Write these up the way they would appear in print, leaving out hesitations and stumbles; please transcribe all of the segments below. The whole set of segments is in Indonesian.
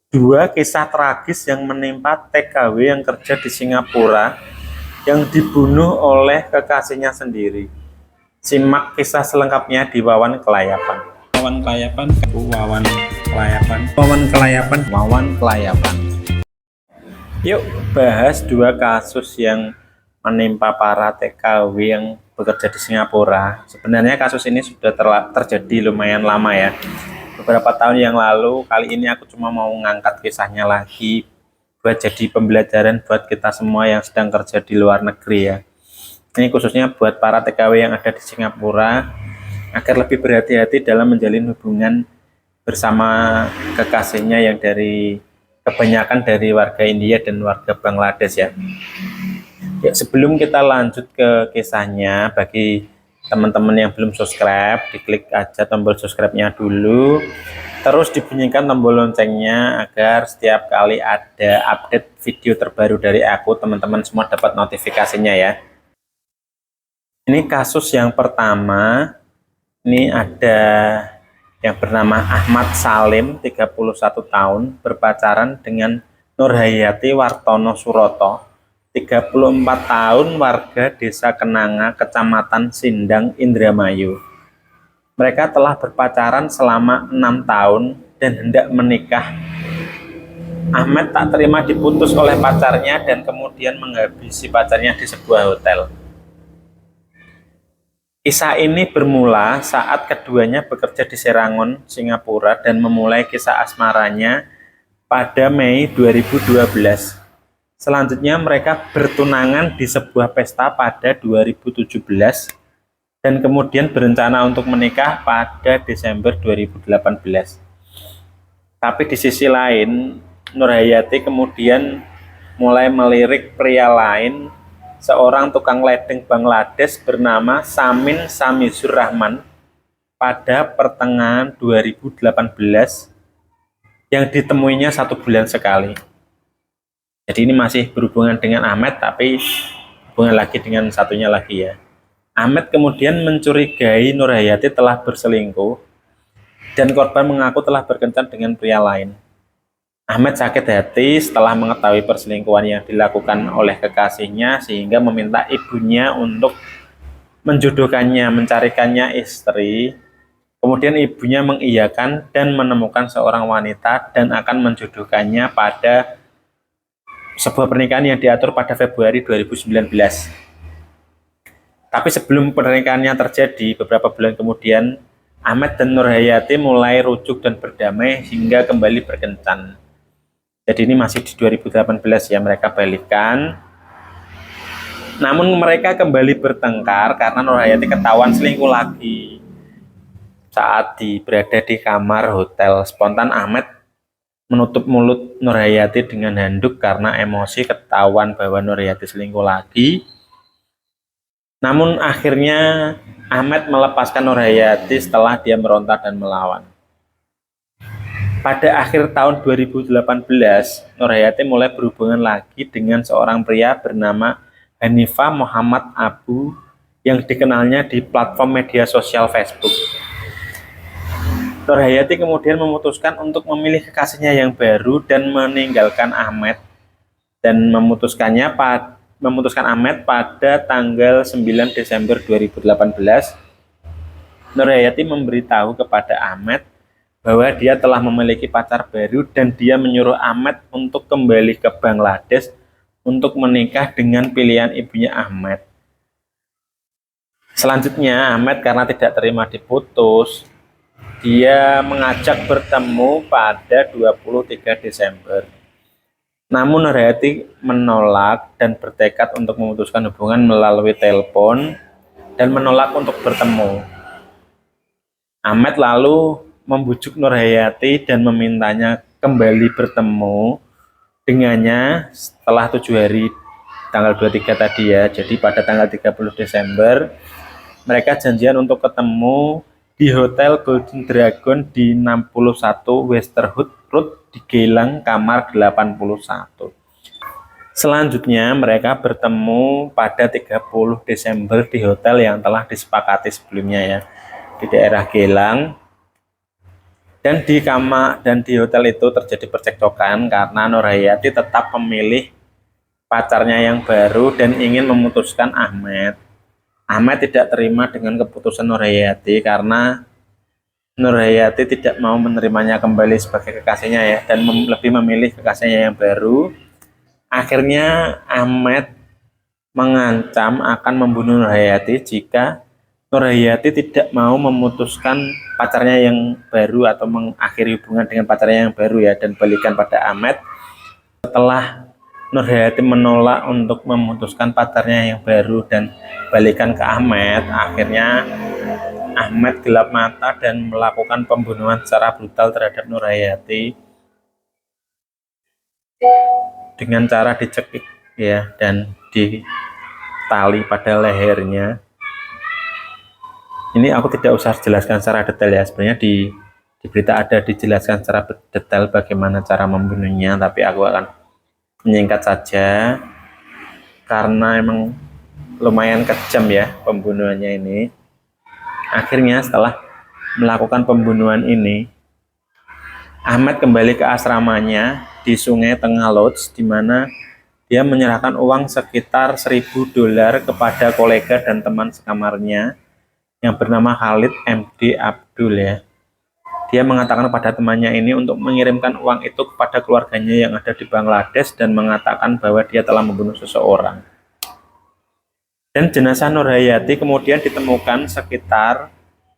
Dua kisah tragis yang menimpa TKW yang kerja di Singapura yang dibunuh oleh kekasihnya sendiri. Simak kisah selengkapnya di Wawan Kelayapan. Wawan Kelayapan, Wawan Kelayapan, Wawan Kelayapan, Wawan Kelayapan. Yuk bahas dua kasus yang menimpa para TKW yang bekerja di Singapura. Sebenarnya kasus ini sudah terjadi lumayan lama ya. Beberapa tahun yang lalu, kali ini aku cuma mau ngangkat kisahnya lagi buat jadi pembelajaran buat kita semua yang sedang kerja di luar negeri ya. Ini khususnya buat para TKW yang ada di Singapura agar lebih berhati-hati dalam menjalin hubungan bersama kekasihnya yang kebanyakan dari warga India dan warga Bangladesh ya. Ya, sebelum kita lanjut ke kisahnya, bagi teman-teman yang belum subscribe, diklik aja tombol subscribe-nya dulu. Terus dibunyikan tombol loncengnya agar setiap kali ada update video terbaru dari aku, teman-teman semua dapat notifikasinya ya. Ini kasus yang pertama, ini ada yang bernama Ahmad Salim, 31 tahun, berpacaran dengan Nurhayati Wartono Suroto, 34 tahun, warga Desa Kenanga, Kecamatan Sindang, Indramayu. Mereka telah berpacaran selama 6 tahun dan hendak menikah. Ahmad tak terima diputus oleh pacarnya dan kemudian menghabisi pacarnya di sebuah hotel. Kisah ini bermula saat keduanya bekerja di Serangoon, Singapura dan memulai kisah asmaranya pada Mei 2012. Selanjutnya mereka bertunangan di sebuah pesta pada 2017 dan kemudian berencana untuk menikah pada Desember 2018. Tapi di sisi lain, Nurhayati kemudian mulai melirik pria lain, seorang tukang ledeng Bangladesh bernama Samin Samizur Rahman pada pertengahan 2018 yang ditemuinya 1 bulan sekali. Jadi ini masih berhubungan dengan Ahmad, tapi hubungan lagi dengan satunya lagi ya. Ahmad kemudian mencurigai Nurhayati telah berselingkuh dan korban mengaku telah berkencan dengan pria lain. Ahmad sakit hati setelah mengetahui perselingkuhan yang dilakukan oleh kekasihnya sehingga meminta ibunya untuk menjodohkannya, mencarikannya istri. Kemudian ibunya mengiyakan dan menemukan seorang wanita dan akan menjodohkannya pada sebuah pernikahan yang diatur pada Februari 2019. Tapi sebelum pernikahannya terjadi, beberapa bulan kemudian, Ahmad dan Nurhayati mulai rujuk dan berdamai hingga kembali berkencan. Jadi ini masih di 2018 ya, mereka balikan. Namun mereka kembali bertengkar karena Nurhayati ketahuan selingkuh lagi. Saat berada di kamar hotel, spontan Ahmad menutup mulut Nurhayati dengan handuk karena emosi ketahuan bahwa Nurhayati selingkuh lagi. Namun akhirnya Ahmad melepaskan Nurhayati setelah dia meronta dan melawan. Pada akhir tahun 2018, Nurhayati mulai berhubungan lagi dengan seorang pria bernama Hanifah Muhammad Abu yang dikenalnya di platform media sosial Facebook. Nurhayati kemudian memutuskan untuk memilih kekasihnya yang baru dan meninggalkan Ahmad dan memutuskan Ahmad pada tanggal 9 Desember 2018. Nurhayati memberitahu kepada Ahmad bahwa dia telah memiliki pacar baru dan dia menyuruh Ahmad untuk kembali ke Bangladesh untuk menikah dengan pilihan ibunya Ahmad. Selanjutnya Ahmad karena tidak terima diputus, dia mengajak bertemu pada 23 Desember. Namun Nurhayati menolak dan bertekad untuk memutuskan hubungan melalui telepon dan menolak untuk bertemu. Ahmad lalu membujuk Nurhayati dan memintanya kembali bertemu dengannya setelah 7 hari, tanggal 23 tadi ya. Jadi pada tanggal 30 Desember mereka janjian untuk ketemu di Hotel Golden Dragon di 61 Westerhout Road di Geylang, kamar 81. Selanjutnya mereka bertemu pada 30 Desember di hotel yang telah disepakati sebelumnya ya, di daerah Geylang. Dan di hotel itu terjadi percekcokan karena Nur Hayati tetap memilih pacarnya yang baru dan ingin memutuskan Ahmed. Ahmed tidak terima dengan keputusan Nur Hayati karena Nur Hayati tidak mau menerimanya kembali sebagai kekasihnya ya, dan lebih memilih kekasihnya yang baru. Akhirnya Ahmed mengancam akan membunuh Nur Hayati jika Nur Hayati tidak mau memutuskan pacarnya yang baru atau mengakhiri hubungan dengan pacarnya yang baru ya, dan balikan pada Ahmed. Setelah Nur Hayati menolak untuk memutuskan pacarnya yang baru dan balikan ke Ahmed, akhirnya Ahmed gelap mata dan melakukan pembunuhan secara brutal terhadap Nur Hayati dengan cara dicekik ya dan ditali pada lehernya. Ini aku tidak usah jelaskan secara detail ya, sebenarnya di berita ada dijelaskan secara detail bagaimana cara membunuhnya, tapi aku akan menyingkat saja karena emang lumayan kejam ya pembunuhannya ini. Akhirnya setelah melakukan pembunuhan ini, Ahmed kembali ke asramanya di Sungai Tengah Lodge, di mana dia menyerahkan uang sekitar $1.000 kepada kolega dan teman sekamarnya yang bernama Khalid MD Abdul ya. Dia mengatakan kepada temannya ini untuk mengirimkan uang itu kepada keluarganya yang ada di Bangladesh dan mengatakan bahwa dia telah membunuh seseorang. Dan jenazah Nur Hayati kemudian ditemukan sekitar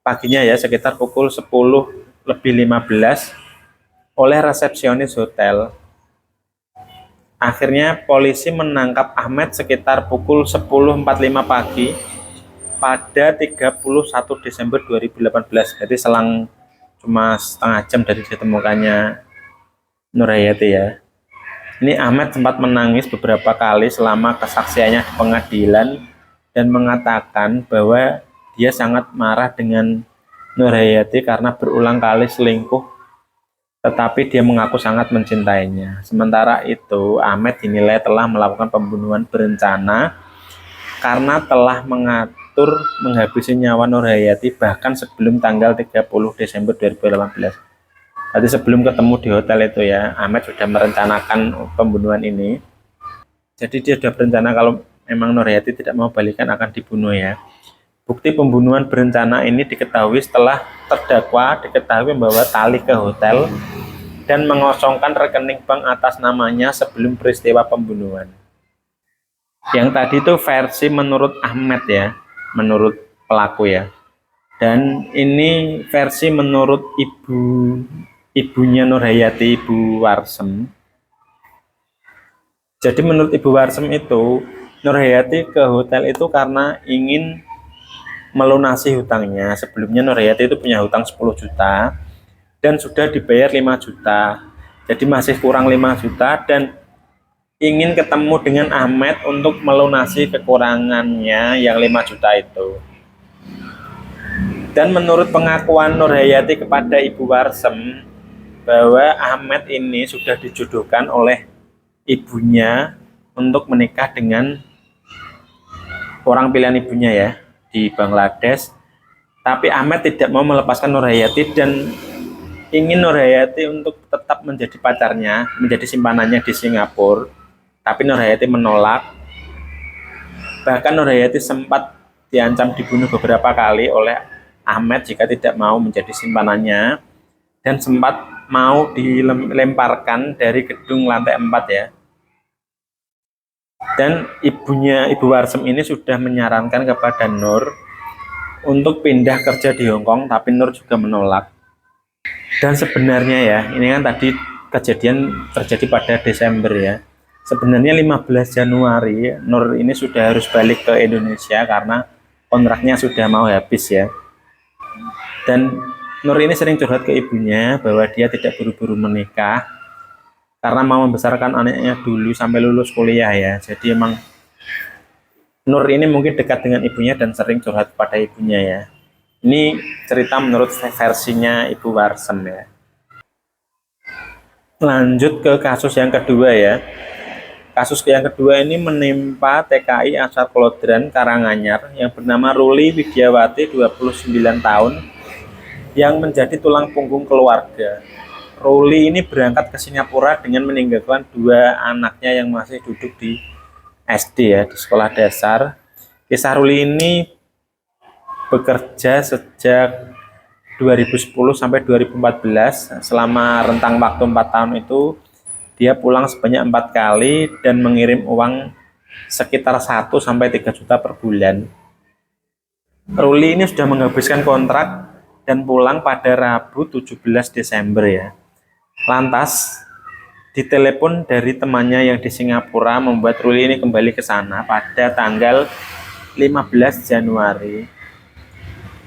paginya ya, sekitar pukul 10:15 oleh resepsionis hotel. Akhirnya polisi menangkap Ahmed sekitar pukul 10.45 pagi pada 31 Desember 2018. Jadi selang cuma setengah jam dari ditemukannya Nur Hayati ya. Ini Ahmed sempat menangis beberapa kali selama kesaksiannya di pengadilan dan mengatakan bahwa dia sangat marah dengan Nur Hayati karena berulang kali selingkuh, tetapi dia mengaku sangat mencintainya. Sementara itu, Ahmed dinilai telah melakukan pembunuhan berencana karena telah mengatur menghabisi nyawa Nur Hayati bahkan sebelum tanggal 30 Desember 2018. Tadi sebelum ketemu di hotel itu ya, Ahmed sudah merencanakan pembunuhan ini. Jadi dia sudah berencana kalau memang Nur Hayati tidak mau balikan akan dibunuh ya. Bukti pembunuhan berencana ini diketahui setelah terdakwa diketahui membawa tali ke hotel dan mengosongkan rekening bank atas namanya sebelum peristiwa pembunuhan. Yang tadi itu versi menurut Ahmed ya, menurut pelaku ya. Dan ini versi menurut ibunya Nur Hayati, Ibu Warsem. Jadi menurut Ibu Warsem itu, Nur Hayati ke hotel itu karena ingin melunasi hutangnya. Sebelumnya Nur Hayati itu punya hutang 10 juta dan sudah dibayar 5 juta. Jadi masih kurang 5 juta dan ingin ketemu dengan Ahmed untuk melunasi kekurangannya yang 5 juta itu. Dan menurut pengakuan Nur Hayati kepada Ibu Warsem bahwa Ahmed ini sudah dijodohkan oleh ibunya untuk menikah dengan orang pilihan ibunya ya di Bangladesh. Tapi Ahmed tidak mau melepaskan Nur Hayati dan ingin Nur Hayati untuk tetap menjadi pacarnya, menjadi simpanannya di Singapura. Tapi Nur Hayati menolak. Bahkan Nur Hayati sempat diancam dibunuh beberapa kali oleh Ahmed jika tidak mau menjadi simpanannya, dan sempat mau dilemparkan dari gedung lantai 4 ya. Dan Ibu Warsem ini sudah menyarankan kepada Nur untuk pindah kerja di Hong Kong, tapi Nur juga menolak. Dan sebenarnya ya, ini kan tadi kejadian terjadi pada Desember ya. Sebenarnya 15 Januari Nur ini sudah harus balik ke Indonesia karena kontraknya sudah mau habis ya. Dan Nur ini sering curhat ke ibunya bahwa dia tidak buru-buru menikah karena mau membesarkan anaknya dulu sampai lulus kuliah ya. Jadi emang Nur ini mungkin dekat dengan ibunya dan sering curhat pada ibunya ya. Ini cerita menurut versinya Ibu Warsem ya. Lanjut ke kasus yang kedua ya. Kasus yang kedua ini menimpa TKI asal Klodran, Karanganyar yang bernama Ruli Widyawati, 29 tahun, yang menjadi tulang punggung keluarga. Ruli ini berangkat ke Singapura dengan meninggalkan 2 anaknya yang masih duduk di SD ya, di sekolah dasar. Kisah Ruli ini bekerja sejak 2010 sampai 2014. Selama rentang waktu 4 tahun itu dia pulang sebanyak 4 kali dan mengirim uang sekitar 1 sampai 3 juta per bulan. Ruli ini sudah menghabiskan kontrak dan pulang pada Rabu 17 Desember ya. Lantas ditelepon dari temannya yang di Singapura membuat Ruli ini kembali ke sana pada tanggal 15 Januari.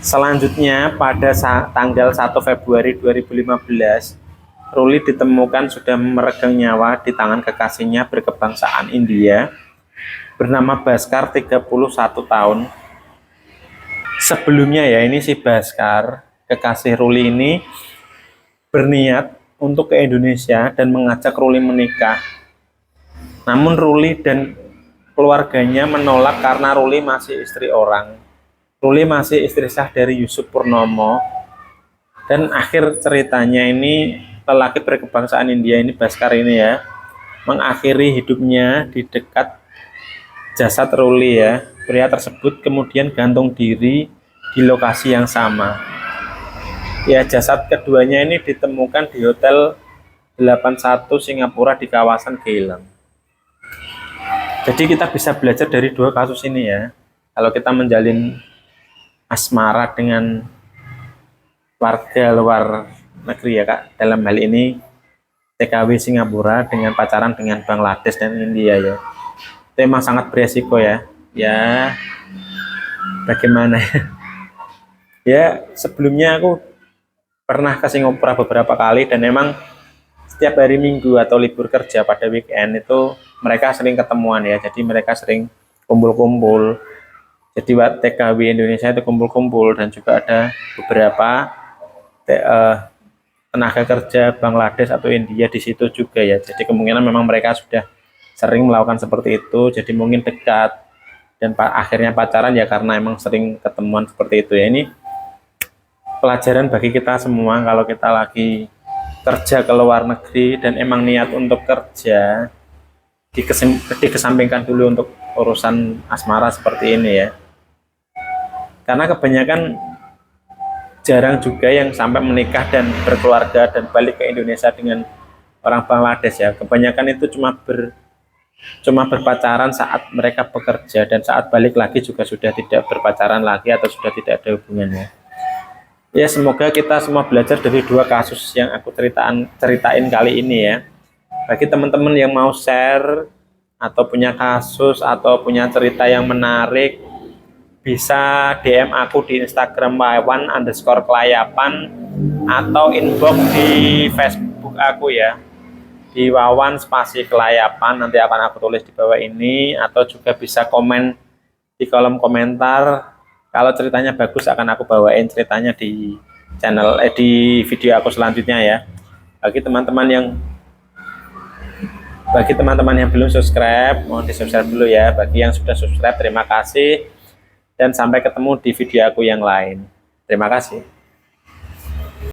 Selanjutnya pada tanggal 1 Februari 2015, Ruli ditemukan sudah meregang nyawa di tangan kekasihnya berkebangsaan India bernama Bhaskar, 31 tahun. Sebelumnya ya, ini si Bhaskar, kekasih Ruli ini berniat untuk ke Indonesia dan mengajak Ruli menikah. Namun Ruli dan keluarganya menolak karena Ruli masih istri orang. Ruli masih istri sah dari Yusuf Purnomo. Dan akhir ceritanya ini, lelaki berkebangsaan India ini, Bhaskar ini ya, mengakhiri hidupnya di dekat jasad Ruli ya. Pria tersebut kemudian gantung diri di lokasi yang sama. Ya, jasad keduanya ini ditemukan di Hotel 81 Singapura di kawasan Geylang. Jadi kita bisa belajar dari 2 kasus ini ya. Kalau kita menjalin asmara dengan warga luar negeri ya Kak, dalam hal ini TKW Singapura dengan pacaran dengan Bangladesh dan India ya, itu memang sangat beresiko ya. Ya bagaimana ya, ya sebelumnya aku pernah ke Singapura beberapa kali dan memang setiap hari Minggu atau libur kerja pada weekend itu mereka sering ketemuan ya, jadi mereka sering kumpul-kumpul. Jadi TKW Indonesia itu kumpul-kumpul dan juga ada beberapa tenaga kerja Bangladesh atau India di situ juga ya. Jadi kemungkinan memang mereka sudah sering melakukan seperti itu, jadi mungkin dekat dan akhirnya pacaran ya karena emang sering ketemuan seperti itu ya. Ini pelajaran bagi kita semua kalau kita lagi kerja ke luar negeri dan emang niat untuk kerja, dikesampingkan dulu untuk urusan asmara seperti ini ya. Karena kebanyakan jarang juga yang sampai menikah dan berkeluarga dan balik ke Indonesia dengan orang Bangladesh ya. Kebanyakan itu cuma berpacaran saat mereka bekerja dan saat balik lagi juga sudah tidak berpacaran lagi atau sudah tidak ada hubungannya. Ya semoga kita semua belajar dari 2 kasus yang aku ceritain kali ini ya. Bagi teman-teman yang mau share atau punya kasus atau punya cerita yang menarik, bisa DM aku di Instagram wawan_kelayapan atau inbox di Facebook aku ya, di wawan_kelayapan, nanti akan aku tulis di bawah ini, atau juga bisa komen di kolom komentar. Kalau ceritanya bagus akan aku bawain ceritanya di channel di video aku selanjutnya ya. Bagi teman-teman yang belum subscribe, mohon di subscribe dulu ya. Bagi yang sudah subscribe, terima kasih dan sampai ketemu di video aku yang lain. Terima kasih.